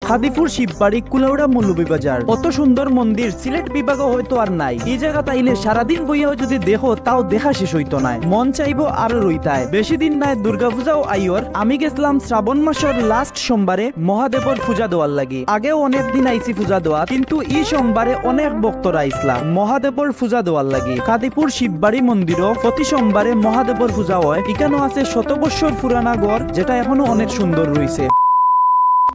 খাদিপুর শিববাড়ি কুলাউড়া মৌলভীবাজার। কত সুন্দর মন্দির, সিলেট বিভাগে হয়তো আর নাই। এই জায়গা তাইলে সারাদিন বইয়াও যদি দেখো তাও দেখা শেষ হইতো নাই, মন চাইবো আরো রইতায়। বেশি দিন নাই দুর্গাপূজাও আইয়র। আমি গেছিলাম শ্রাবণ মাসের লাস্ট সোমবারে মহাদেবর পূজা দেওয়ার লাগি। আগেও অনেক দিন আইছি পূজা দেওয়া, কিন্তু এই সোমবারে অনেক ভক্তরা আইসলাম মহাদেবর পূজা দেওয়ার লাগি। খাদিপুর শিববাড়ি মন্দিরও প্রতি সোমবারে মহাদেবর পূজা হয়। এখানেও আছে 100 বছর পুরানা গড়, যেটা এখনো অনেক সুন্দর রয়েছে।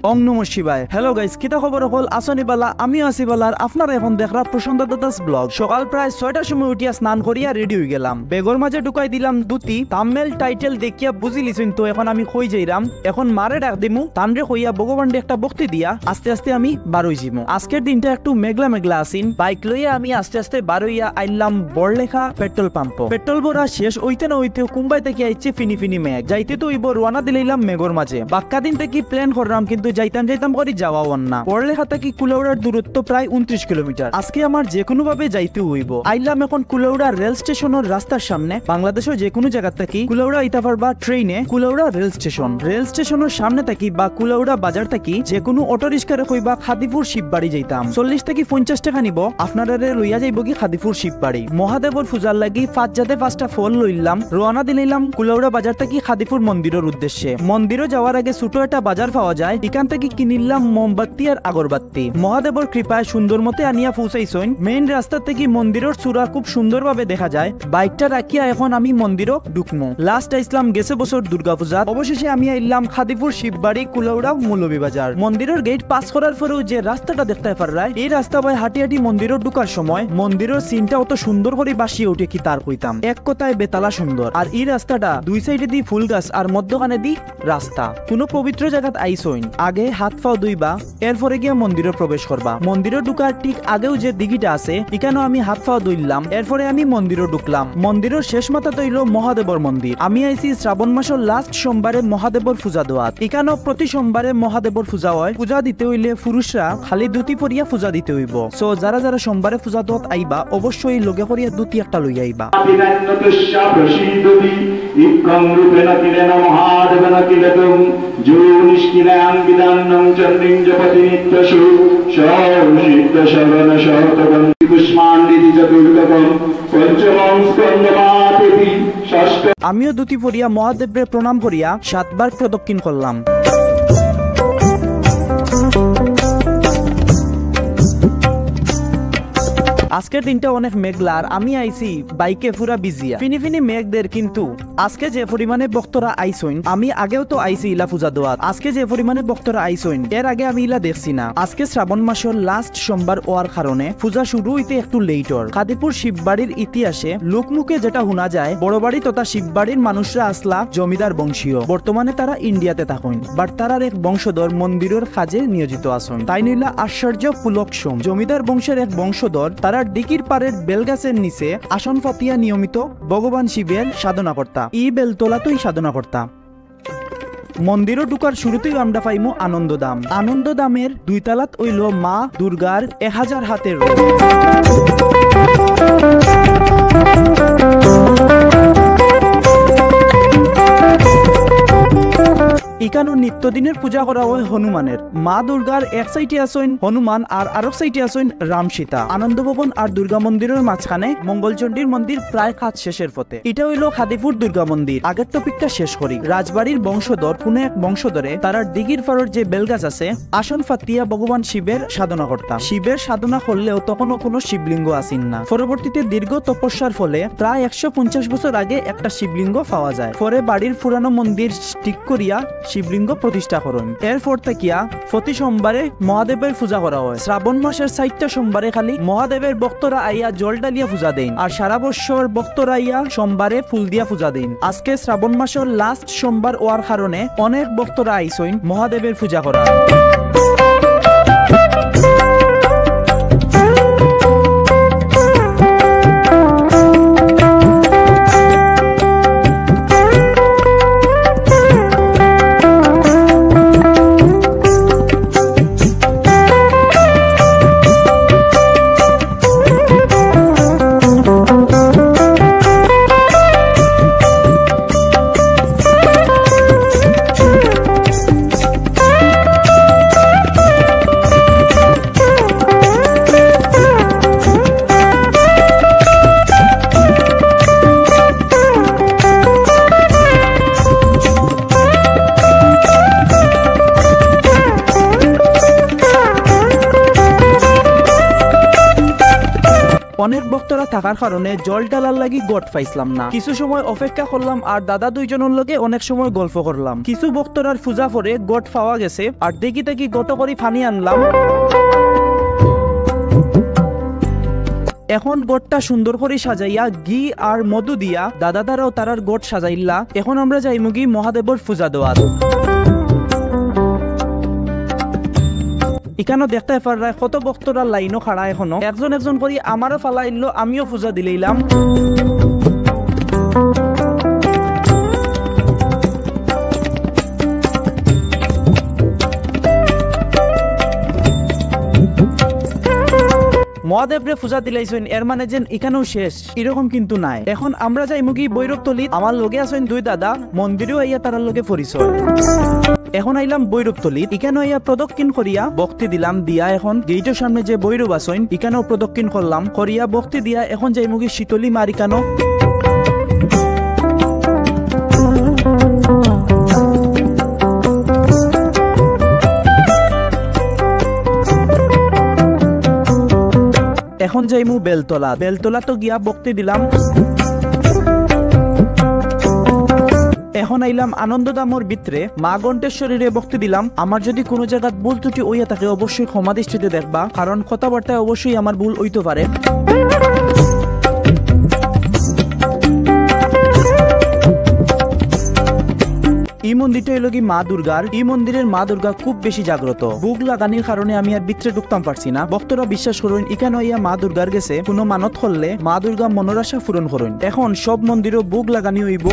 ওম নমঃ শিবায়। হ্যালো গাইস, কিতা খবর হল? আসনি বালা, আমি আছি বালার। আপনারা এখন দেখরা প্রশান্ত দাদাস ব্লগ। সকাল প্রায় 6টার সময় উঠিয়া স্নান করিয়া রেডি হয়ে গেলাম। বেগর মাঝে ঢুকাই দিলাম দুটি। থাম্বনেল টাইটেল দেখিয়া বুঝি লিছেন তো এখন আমি কই যাইরাম। এখন মারে ডাক দিমু, তানরে কইয়া ভগবানরে একটা ভক্তি দিয়া আস্তে আস্তে আমি বার হই যাইমু। আজকের দিনটা একটু মেঘলা মেঘলা আসিন। বাইক লইয়া আমি আস্তে আস্তে বার হইয়া আইলাম বড়লেখা পেট্রোল পাম্প। পেট্রোল ভরা শেষ হইতে না হইতে কুম্বাই থেকে আইছে ফিনি ফিনি মেঘ। যাইতে তো হইব, রওনা দিলাম মেঘর মাঝে। বাক্কা দিন থেকে প্ল্যান করলাম, কিন্তু যাইতাম করে যাওয়াও না। পড়লেখা থেকে কুলাউড়ার দূরত্ব প্রায় 29 কিলোমিটার। আজকে আমার যে কোনো ভাবে যাইতে হইব। আইলাম এখন কুলাউড়া রেল স্টেশনের রাস্তার সামনে। বাংলাদেশের যে কোনো জায়গা থেকে কুলাউড়া আইতা পারবা ট্রেনে কুলাউড়া রেল স্টেশন। রেল স্টেশনের সামনে থাকি বা কুলাউড়া বাজার থাকি যে কোনো অটো রিক্সারে কইবা খাদিপুর শিববাড়ি যাইতাম। 40 থেকে 50 টাকা নিব। আপনারা লইয়া যাইব কি খাদিপুর শিববাড়ি। মহাদেবর পূজার লাগি 5টা ফল লইলাম। রওনা দিলাম কুলাউড়া বাজার থেকে খাদিপুর মন্দিরের উদ্দেশ্যে। মন্দিরে যাওয়ার আগে ছোট একটা বাজার পাওয়া যায়, এখান থেকে কিনিলাম মোমবাতি আর আগরবাতি। মহাদেবর কৃপায় সুন্দর মতে আনিয়া পৌঁছাইছইন। মেইন রাস্তা থেকে মন্দিরের চূড়া খুব সুন্দরভাবে দেখা যায়। বাইকটা রাখিয়া এখন আমি মন্দিরও ঢুকমু। লাস্ট আইসলাম গেছে বছর দুর্গাপূজা। অবশেষে আমি আইলাম খাদিপুর শিববাড়ি কুলাউড়া মৌলভীবাজার। মন্দিরের গেট পাস করার পরেও যে রাস্তাটা দেখতে পাররাই, এই রাস্তা বাই হাঁটি হাঁটি মন্দিরের ঢুকার সময় মন্দিরের সিনটা অত সুন্দর করে বাসিয়ে উঠে কি তার কইতাম। এক কথায় বেতালা সুন্দর। আর এই রাস্তাটা দুই সাইডে দি ফুল গাছ আর মধ্যখানে দি রাস্তা। কোনো পবিত্র জায়গাত আইসইন, আগে হাত পাও দুইবা, এরপরে গিয়ে মন্দিরে প্রবেশ করবা। মন্দিরে ঢুকার ঠিক আগেও যে দিঘিটা আছে, এখানেও আমি হাত পাও ধুইলাম। এরপরে আমি মন্দিরে ঢুকলাম। মন্দিরের শেষ মাথা তৈল মহাদেবর মন্দির। আমি আইছি শ্রাবণ মাসের লাস্ট সোমবারে মহাদেবর পূজা দেওয়াত। এখানেও প্রতি সোমবারে মহাদেবর পূজা হয়। পূজা দিতে হইলে পুরুষরা খালি ধুতি পরিয়া পূজা দিতে হইব। সো যারা যারা সোমবারে পূজা দেওয়াত আইবা, অবশ্যই লগে করিয়া ধুতি একটা লই আইবা। আমিও দুটি পরিয়া মহাদেবের প্রণাম করিয়া 7 বার প্রদক্ষিণ করলাম। আজকের দিনটা অনেক মেঘলা আর আমি আইছি বাইকে পুরা বিজিয়া। ফিনি ফিনি মেঘদের, কিন্তু আজকে যে পরিমাণে ভক্তরা আইসইন, আমি আগেও তো আইছি ইলা পূজা দেওয়াত। আজকে যে পরিমাণে ভক্তরা আইসইন, এর আগে আমি ইলা দেখছি না। আজকে শ্রাবণ মাসের লাস্ট সোমবার হওয়ার কারণে পূজা শুরু হইতে একটু লেটর। খাদিপুর শিববাড়ির ইতিহাসে লোকমুখে যেটা শোনা যায়, বড় বাড়ি তথা শিববাড়ির মানুষরা আসলা জমিদার বংশীয়। বর্তমানে তারা ইন্ডিয়াতে থাকেন, বাট তারার এক বংশধর মন্দিরের কাজে নিয়োজিত আছেন। তাই নিলা আশ্চর্য পুলকসম জমিদার বংশের এক বংশধর তারা ডিকির পাড়ের বেলগাছের নিচে আসন পাতিয়া নিয়মিত ভগবান শিবের সাধনা করতা। ই বেলতলাতেই সাধনা করতা। মন্দিরও ঢুকার শুরুতেই আমরা পাইমু আনন্দধাম। আনন্দধামের 2 তালাত হইল মা দুর্গার 1000 হাতের রূপ। এখানে নিত্যদিনের পূজা করা হয় হনুমানের। মা দুর্গার এক সাইডে আসেন হনুমান আর আরেক সাইডে আসেন রাম সীতা। আনন্দ ভবন আর দুর্গা মন্দিরের মাঝখানে মঙ্গলচণ্ডীর মন্দির প্রায় কাজ শেষের পথে। এটা হইল খাদিপুর দুর্গা মন্দির। আগের টপিকটা শেষ করি। রাজবাড়ির বংশধর কোন এক বংশধরে তারা দিঘির পাড়ের যে বেলগাছ আছে, আসন ফাতিয়া ভগবান শিবের সাধনা করতাম। শিবের সাধনা করলেও তখনও কোনো শিবলিঙ্গ আসেন না। পরবর্তীতে দীর্ঘ তপস্যার ফলে প্রায় 150 বছর আগে একটা শিবলিঙ্গ পাওয়া যায়। পরে বাড়ির পুরানো মন্দির ঠিক করিয়া শিবলিঙ্গ প্রতিষ্ঠা করেন। এরপর থেকিয়া প্রতি সোমবারে মহাদেবের পূজা করা হয়। শ্রাবণ মাসের 4টা সোমবারে খালি মহাদেবের ভক্তরা আইয়া জল ডালিয়া পূজা দেন, আর সারা বছর ভক্তরা আইয়া সোমবারে ফুল দিয়া পূজা দেন। আজকে শ্রাবণ মাসের লাস্ট সোমবার হওয়ার কারণে অনেক ভক্তরা আইসইন মহাদেবের পূজা করা। অনেক ভক্তরা থাকার কারণে জল ঢালার লাগি গট পাইছিলাম না। কিছু সময় অপেক্ষা করলাম আর দাদা দুইজনের লগে অনেক সময় গল্প করলাম। কিছু ভক্তরার পূজা করে গট পাওয়া গেছে আর দেখি দেখি গট করে পানি আনলাম। এখন গটটা সুন্দর করে সাজাইয়া ঘি আর মধু দিয়া দাদা দ্বারাও তারার গট সাজাইলা। এখন আমরা যাইমু গি মহাদেবর পূজা দেওয়ার। এখানে দেখতে পারা কত ভক্তরা লাইনও খাড়া, এখনো একজন একজন করে আমারও ফালা ইল্লো, আমিও পূজা দিলাম। মহাদেবরে পূজা দিলাইছেন এর মানে যেন এখানেও শেষ এরকম কিন্তু নাই। এখন আমরা যাই মুগি বৈরবতলিত, আমার লগে আছেন দুই দাদা, মন্দিরেও আইয়া তারার লগে পরিচয়। এখন আইলাম বৈরবতলিত, এখানে আইয়া প্রদক্ষিণ করিয়া ভক্তি দিলাম দিয়া এখন গেইটের সামনে যে বৈরব আছেন এখানেও প্রদক্ষিণ করলাম করিয়া ভক্তি দিয়া এখন যাই মুগি শীতলী মারিকানো। এখন যাইমু বেলতলা, বেলতলা তো গিয়া ভক্তি দিলাম। এখন আইলাম আনন্দধামর ভিতরে মা ঘণ্টেশ্বরীরে ভক্তি দিলাম। আমার যদি কোনো জায়গায় ভুল ত্রুটি হইয়া থাকে অবশ্যই ক্ষমা দৃষ্টিতে দেখবা, কারণ কথাবার্তায় অবশ্যই আমার ভুল হইতে পারে। এই মন্দিরটা হইল কি মা দুর্গার। এই মন্দিরের মা দুর্গা খুব বেশি জাগ্রত। বুক লাগানির কারণে আমি আর ভিতরে ঢুকতাম পারছি না। ভক্তরা বিশ্বাস করুন এখানে ইয়া মা দুর্গার গেছে কোনো মানত করলে মা দুর্গা মনের আশা পূরণ করুন। এখন সব মন্দিরও বুক লাগানি হইব।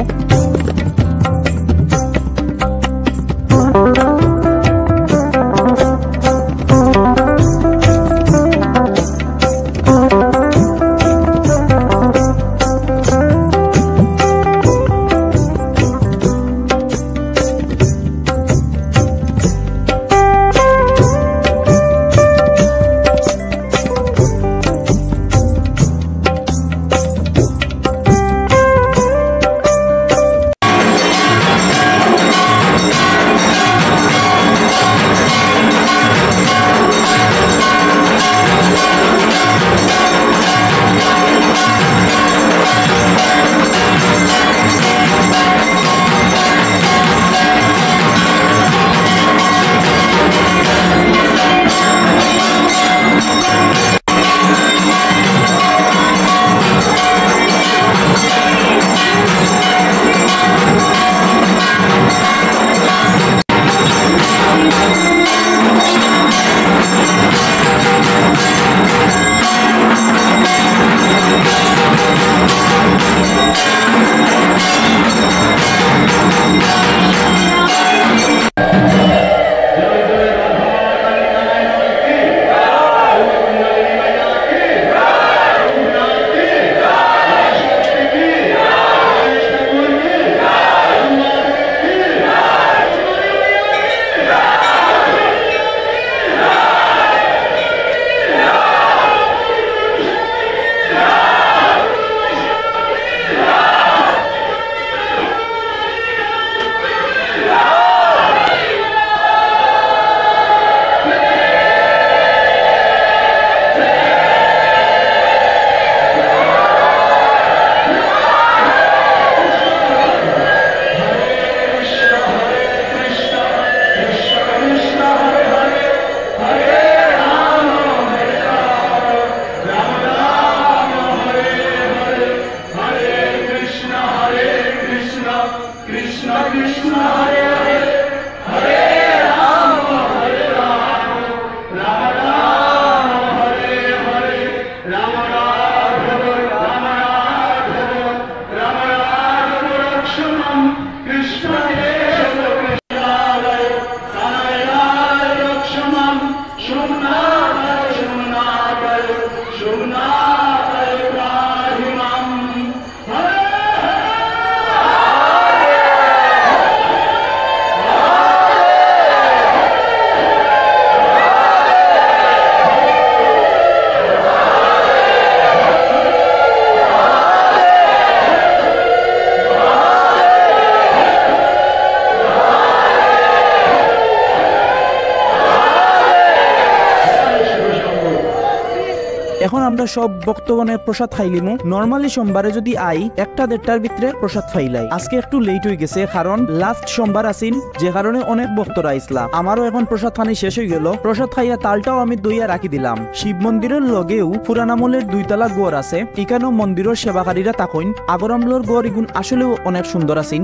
এখন আমরা সব ভক্তগণের প্রসাদ খাইলিমু। নরমালি সোমবারে যদি আই 1-1.5টার ভিতরে প্রসাদ খাইলাই। আজকে একটু লেট হয়ে গেছে কারণ লাস্ট সোমবার আসিন, যে কারণে অনেক ভক্তরা আইসলা। আমারও এখন প্রসাদ খানি শেষ হয়ে গেল। প্রসাদ খাইয়া তালটাও আমি দইয়া রাখি দিলাম। শিব মন্দিরের লগেও পুরান আমলের 2 তলা গড় আছে। এখানেও মন্দিরের সেবাকারীরা তাকইন আগর আমলের গড় ইগুন আসলেও অনেক সুন্দর আছেন।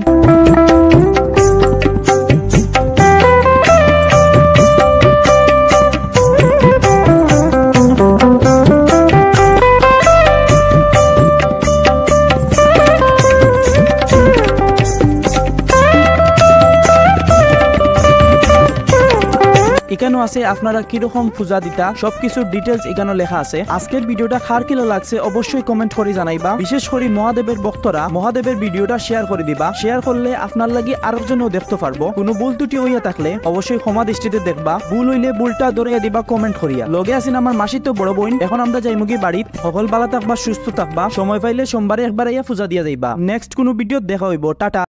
এখানেও আছে আপনারা কিরকম পূজা দিতা সবকিছুর ডিটেলস এখানে লেখা আছে। আজকের ভিডিওটা কার কিলো লাগছে অবশ্যই কমেন্ট করে জানাইবা। বিশেষ করে মহাদেবের ভক্তরা মহাদেবের ভিডিওটা শেয়ার করে দিবা। শেয়ার করলে আপনার লাগি আরেকজনও দেখতে পারবো। কোনো ভুল ত্রুটি হইয়া থাকলে অবশ্যই ক্ষমা দৃষ্টিতে দেখবা। ভুল হইলে ভুলটা ধরিয়া দিবা কমেন্ট করিয়া। লগে আছেন আমার মাসি তো বড় বোন। এখন আমরা যাইমুগি বাড়িত। সকল ভালো থাকবা, সুস্থ থাকবা। সময় পাইলে সোমবারে একবার আইয়া পূজা দিয়া যাইবা। নেক্সট কোনো ভিডিও দেখা হইব। টাটা।